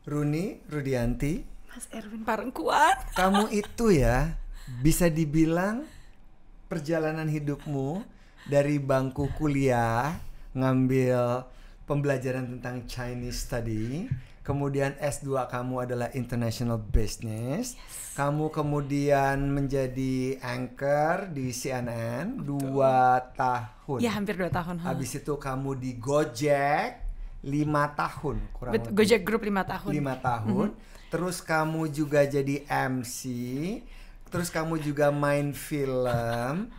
Runi Rudianti, Mas Erwin Parengkuan. kamu itu ya bisa dibilang perjalanan hidupmu dari bangku kuliah ngambil pembelajaran tentang Chinese study, kemudian S2 kamu adalah International Business, kamu kemudian menjadi anchor di CNN 2 tahun. Ya hampir 2 tahun. Habis itu kamu di Gojek 5 tahun kurang lebih. Gojek Group 5 tahun. 5 tahun. Terus kamu juga jadi MC. Terus kamu juga main film.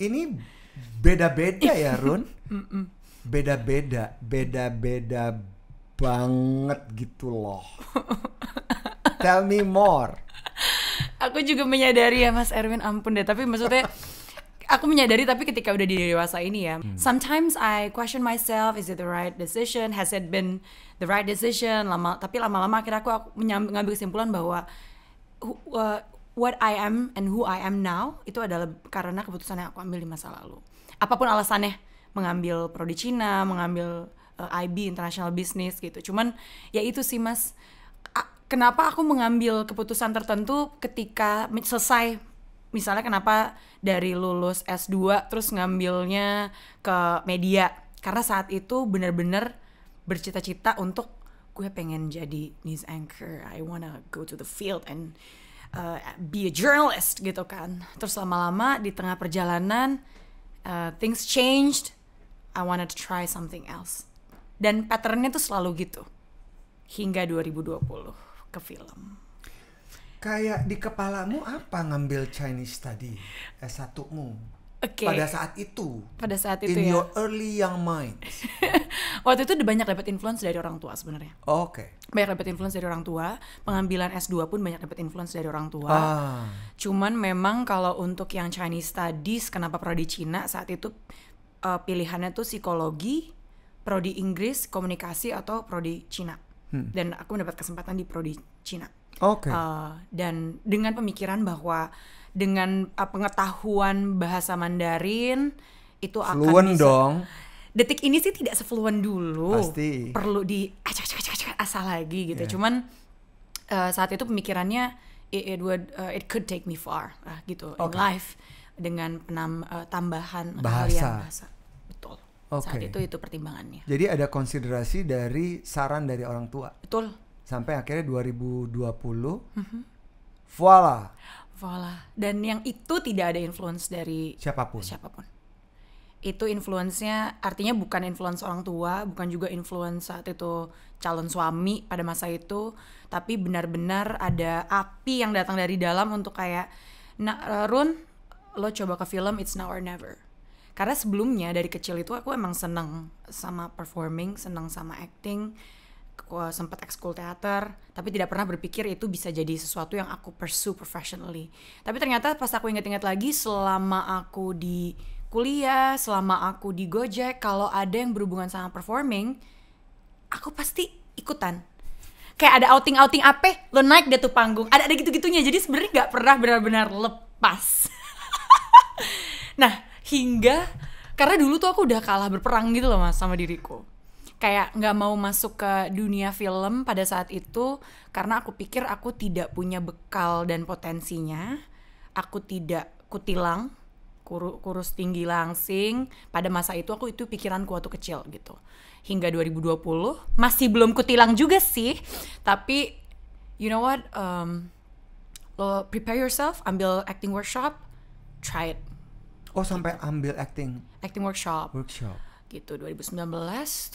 Ini beda-beda ya, Run? Beda-beda banget gitu loh. Tell me more. Aku juga menyadari ya Mas Erwin, ampun deh. Tapi maksudnya aku menyadari, tapi ketika udah di dewasa ini ya, sometimes I question myself, is it the right decision? Has it been the right decision? Tapi lama-lama akhirnya aku mengambil kesimpulan bahwa what I am and who I am now itu adalah karena keputusan yang aku ambil di masa lalu. Apapun alasannya, mengambil prodi Cina, mengambil IB International Business gitu. Cuman ya itu sih Mas, kenapa aku mengambil keputusan tertentu ketika selesai. Misalnya kenapa dari lulus S2 terus ngambilnya ke media. Karena saat itu benar-benar bercita-cita untuk gue pengen jadi news anchor. I wanna go to the field and be a journalist gitu kan. Terus lama-lama di tengah perjalanan things changed. I wanted to try something else. Dan patternnya tuh selalu gitu. Hingga 2020 ke film. Kayak di kepalamu apa ngambil Chinese study S1-mu? Okay. Pada saat itu In ya? your early young mind. Waktu itu banyak dapat influence dari orang tua sebenarnya. Oke. Banyak dapat influence dari orang tua. Pengambilan S2 pun banyak dapat influence dari orang tua. Cuman memang kalau untuk yang Chinese studies, kenapa prodi Cina saat itu pilihannya tuh psikologi, prodi Inggris, komunikasi atau prodi Cina. Dan aku mendapat kesempatan di prodi Cina. Oke. Dan dengan pemikiran bahwa dengan pengetahuan bahasa Mandarin itu akan fluent bisa dong. Detik ini sih tidak sefluent dulu. Pasti. Perlu di asal lagi gitu. Cuman saat itu pemikirannya it could take me far gitu in life dengan tambahan bahasa. Betul. Saat itu pertimbangannya. Jadi ada konsiderasi dari saran dari orang tua. Betul. Sampai akhirnya 2020 voila. Dan yang itu tidak ada influence dari siapapun. Itu influence-nya artinya bukan influence orang tua, bukan juga influence saat itu calon suami pada masa itu, tapi benar-benar ada api yang datang dari dalam untuk kayak, Run, lo coba ke film, it's now or never. Karena sebelumnya dari kecil itu aku emang seneng sama performing, seneng sama acting, sempat ekskul teater, tapi tidak pernah berpikir itu bisa jadi sesuatu yang aku pursue professionally. Tapi ternyata pas aku ingat-ingat lagi, selama aku di kuliah, selama aku di Gojek, kalau ada yang berhubungan sama performing, aku pasti ikutan. Kayak ada outing-outing apa, lo naik deh tuh panggung, ada gitu-gitunya. Jadi sebenarnya nggak pernah benar-benar lepas. Nah, karena dulu tuh aku udah kalah berperang gitu loh Mas sama diriku. Kayak gak mau masuk ke dunia film pada saat itu karena aku pikir aku tidak punya bekal dan potensinya. Aku tidak kutilang, kurus tinggi langsing. Pada masa itu itu pikiranku waktu kecil gitu. Hingga 2020 masih belum kutilang juga sih. Tapi you know what, lo prepare yourself, ambil acting workshop, try it. Oh sampai ambil acting workshop gitu 2019,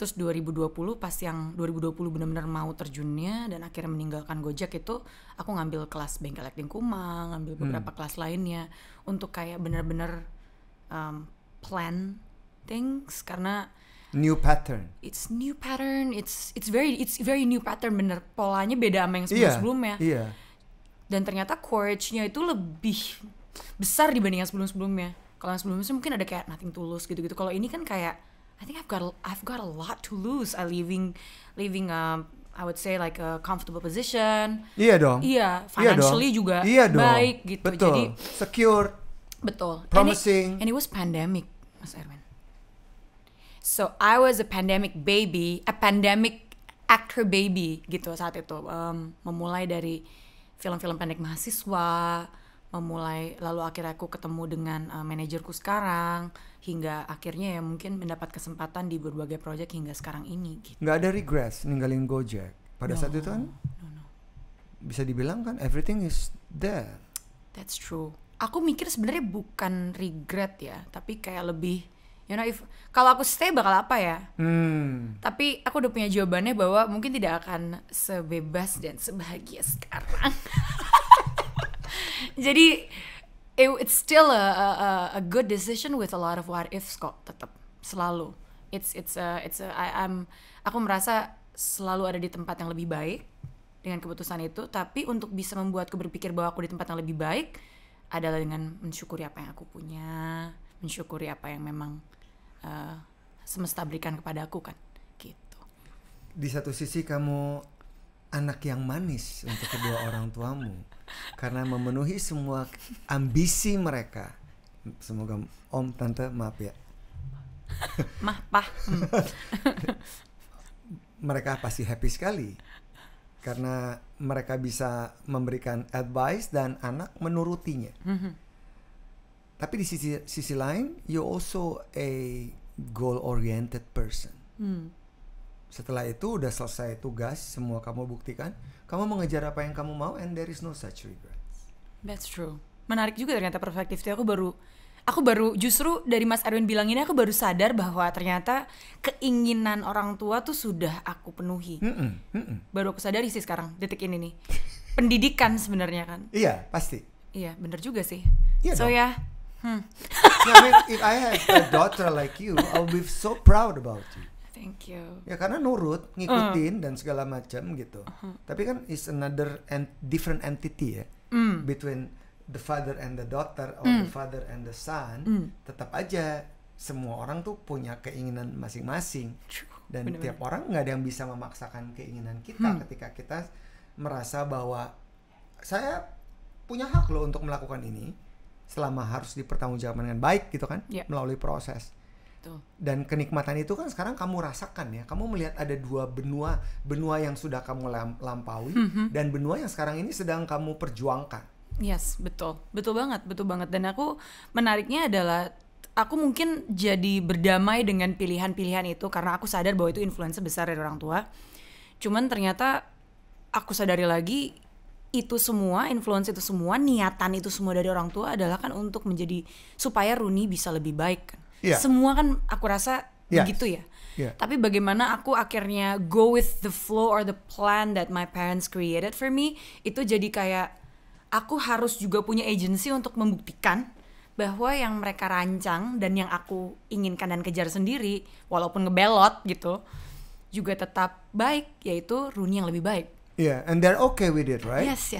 terus 2020 pas yang 2020 benar-benar mau terjunnya dan akhirnya meninggalkan Gojek itu aku ngambil kelas bengkel acting Kumang, ngambil beberapa kelas lainnya untuk kayak benar-benar plan things karena new pattern, it's very new pattern, bener polanya beda sama yang sebelum-sebelumnya. Dan ternyata courage-nya itu lebih besar dibanding yang sebelum-sebelumnya. Kalau yang sebelumnya mungkin ada kayak nothing to lose gitu-gitu. Kalau ini kan kayak I think I've got a lot to lose. I'm living I would say like a comfortable position. Iya dong. Iya, financially juga baik gitu. Betul. Jadi secure. Betul. Promising. And it was pandemic, Mas Erwin. So I was a pandemic baby, a pandemic act her baby gitu saat itu. Memulai dari film-film pendek mahasiswa, lalu akhirnya aku ketemu dengan manajerku sekarang, hingga akhirnya ya mungkin mendapat kesempatan di berbagai proyek hingga sekarang ini gitu. Nggak ada regrets ninggalin Gojek pada saat itu kan? No. Bisa dibilang kan everything is there. That's true. Aku mikir sebenarnya bukan regret ya, tapi kayak lebih kalau aku stay bakal apa ya? Tapi aku udah punya jawabannya bahwa mungkin tidak akan sebebas dan sebahagia sekarang. Jadi it's still a good decision with a lot of what ifs kok, tetap selalu. Aku merasa selalu ada di tempat yang lebih baik dengan keputusan itu, tapi untuk bisa membuatku berpikir bahwa aku di tempat yang lebih baik adalah dengan mensyukuri apa yang aku punya, mensyukuri apa yang memang semesta berikan kepada aku kan, gitu. Di satu sisi kamu anak yang manis untuk kedua orang tuamu karena memenuhi semua ambisi mereka. Semoga om, tante, maaf ya. Mah, pah. Mereka pasti happy sekali karena mereka bisa memberikan advice dan anak menurutinya. Tapi di sisi lain, you also a goal-oriented person. Setelah itu udah selesai tugas, semua kamu buktikan, kamu mengejar apa yang kamu mau, and there is no such regrets. That's true. Menarik juga ternyata perspektifnya. Aku baru justru dari Mas Erwin bilang ini, aku baru sadar bahwa ternyata keinginan orang tua tuh sudah aku penuhi. Baru aku sadari sih sekarang, detik ini nih. Pendidikan sebenarnya kan. Iya, pasti. Iya, bener juga sih. Iya so dong. ya. I mean, if I had a daughter like you, I'll be so proud about you. Thank you. Ya karena nurut, ngikutin dan segala macam gitu. Tapi kan is another different entity ya, between the father and the daughter or the father and the son. Tetap aja semua orang tuh punya keinginan masing-masing. Dan Bener-bener. tiap orang nggak ada yang bisa memaksakan keinginan kita ketika kita merasa bahwa saya punya hak loh untuk melakukan ini, selama harus dipertanggungjawabkan dengan baik gitu kan, melalui proses. Betul. Dan kenikmatan itu kan sekarang kamu rasakan ya. Kamu melihat ada dua benua yang sudah kamu lampaui dan benua yang sekarang ini sedang kamu perjuangkan. Yes, betul banget. Dan aku menariknya adalah aku mungkin jadi berdamai dengan pilihan-pilihan itu karena aku sadar bahwa itu influence besar dari orang tua. Cuman ternyata aku sadari lagi itu semua, influence itu semua, niatan itu semua dari orang tua adalah kan untuk menjadi supaya Rooney bisa lebih baik kan. Yeah. Semua kan aku rasa begitu ya. Yeah. Tapi bagaimana aku akhirnya go with the flow or the plan that my parents created for me, itu jadi kayak aku harus juga punya agency untuk membuktikan bahwa yang mereka rancang dan yang aku inginkan dan kejar sendiri, walaupun ngebelot gitu, juga tetap baik, yaitu Rooney yang lebih baik. Yeah, and they're okay with it, right? Yes.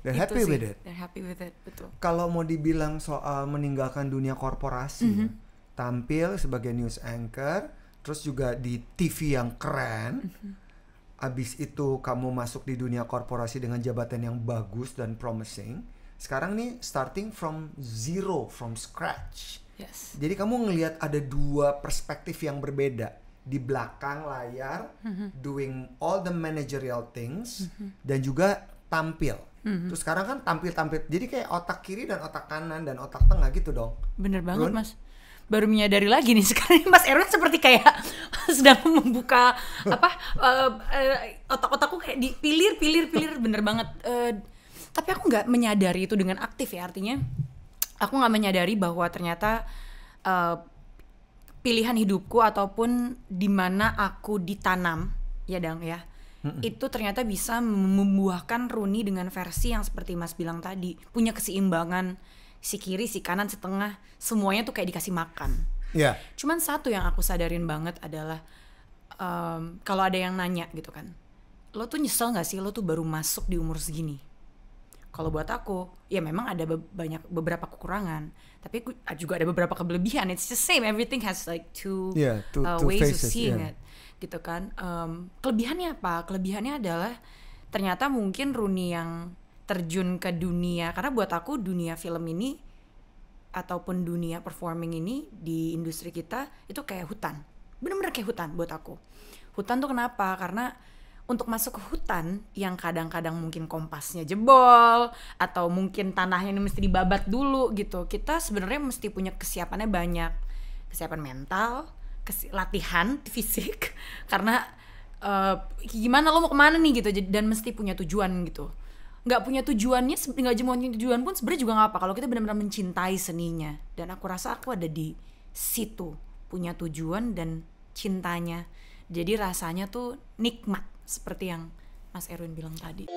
They're happy with it. They're happy with it, betul. Kalau mau dibilang soal meninggalkan dunia korporasi, tampil sebagai news anchor, terus juga di TV yang keren, abis itu kamu masuk di dunia korporasi dengan jabatan yang bagus dan promising. Sekarang nih starting from zero, from scratch. Yes. Jadi kamu ngelihat ada dua perspektif yang berbeda. Di belakang layar, doing all the managerial things, dan juga tampil. Terus sekarang kan tampil. Jadi kayak otak kiri dan otak kanan dan otak tengah gitu dong. Bener banget, Mas. Baru menyadari lagi nih sekarang Mas Erwin seperti kayak sedang membuka otak-otakku kayak dipilir bener banget. Tapi aku nggak menyadari itu dengan aktif ya, artinya aku nggak menyadari bahwa ternyata pilihan hidupku ataupun di mana aku ditanam ya Dang ya, itu ternyata bisa membuahkan Rooney dengan versi yang seperti Mas bilang tadi, punya keseimbangan, si kiri, si kanan, setengah, semuanya tuh kayak dikasih makan. Yeah. Cuman satu yang aku sadarin banget adalah kalau ada yang nanya gitu kan, lo tuh nyesel nggak sih lo tuh baru masuk di umur segini? Kalau buat aku, ya memang ada beberapa kekurangan, tapi juga ada beberapa kelebihan. It's the same, everything has like two ways faces, of seeing it, gitu kan. Kelebihannya apa? Kelebihannya adalah ternyata mungkin Rooney yang terjun ke dunia, karena buat aku dunia film ini ataupun dunia performing ini di industri kita itu kayak hutan, bener-bener kayak hutan buat aku. Hutan tuh kenapa? Karena untuk masuk ke hutan yang kadang-kadang mungkin kompasnya jebol atau mungkin tanahnya ini mesti dibabat dulu gitu, kita sebenarnya mesti punya kesiapannya banyak, kesiapan mental, latihan fisik karena gimana lo mau kemana nih gitu, dan mesti punya tujuan gitu. Nggak punya tujuannya, nggak punya tujuan pun sebenarnya juga nggak apa kalau kita benar-benar mencintai seninya. Dan aku rasa aku ada di situ, punya tujuan dan cintanya, jadi rasanya tuh nikmat seperti yang Mas Erwin bilang tadi.